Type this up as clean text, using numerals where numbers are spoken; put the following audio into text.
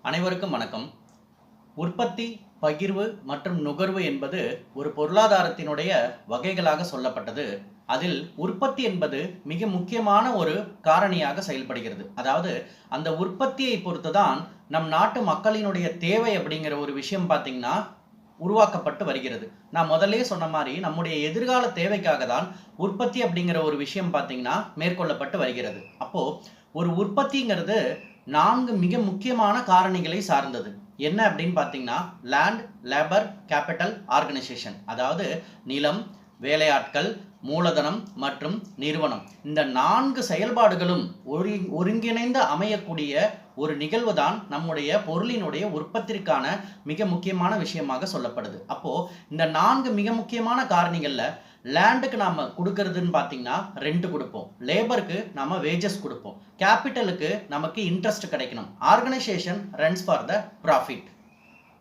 அனைவருக்கும் வணக்கம். உற்பத்தி, பகிர்வு மற்றும் நுகர்வு என்பது ஒரு பொருளாதாரத்தினுடைய வகைகளாக சொல்லப்பட்டது. அதில் உற்பத்தி என்பது மிக முக்கியமான ஒரு காரணியாக செயல்படுகிறது. அதாவது அந்த உற்பத்தியை பொறுத்துதான் நம் நாட்டு மக்களினுடைய தேவை அப்படிங்கிற ஒரு விஷயம் பார்த்தீங்கன்னா உருவாக்கப்பட்டு வருகிறது. நான் முதல்லயே சொன்ன மாதிரி நம்முடைய எதிர்கால தேவைக்காக தான் உற்பத்தி அப்படிங்கிற ஒரு விஷயம் பார்த்தீங்கன்னா மேற்கொள்ளப்பட்டு வருகிறது. அப்போ ஒரு உற்பத்திங்கிறது 4 மிக முக்கியமான காரணிகளை சார்ந்தது. என்ன அப்படின்னு பார்த்தீங்கன்னா லேண்ட், லேபர், கேபிட்டல், ஆர்கனைசேஷன். அதாவது நிலம், வேலையாட்கள், மூலதனம் மற்றும் நிறுவனம். இந்த 4 செயல்பாடுகளும் ஒருங்கிணைந்து அமையக்கூடிய ஒரு நிகழ்வு தான் நம்முடைய பொருளினுடைய உற்பத்திற்கான மிக முக்கியமான விஷயமாக சொல்லப்படுது. அப்போ இந்த 4 மிக முக்கியமான காரணிகள்ல லேண்டுக்கு நாம கொடுக்கறதுன்னு பார்த்தீங்கன்னா ரெண்ட் கொடுப்போம், லேபருக்கு நாம வேஜஸ் கொடுப்போம், கேபிட்டலுக்கு நமக்கு இன்ட்ரெஸ்ட் கிடைக்கணும், organisation runs for the profit.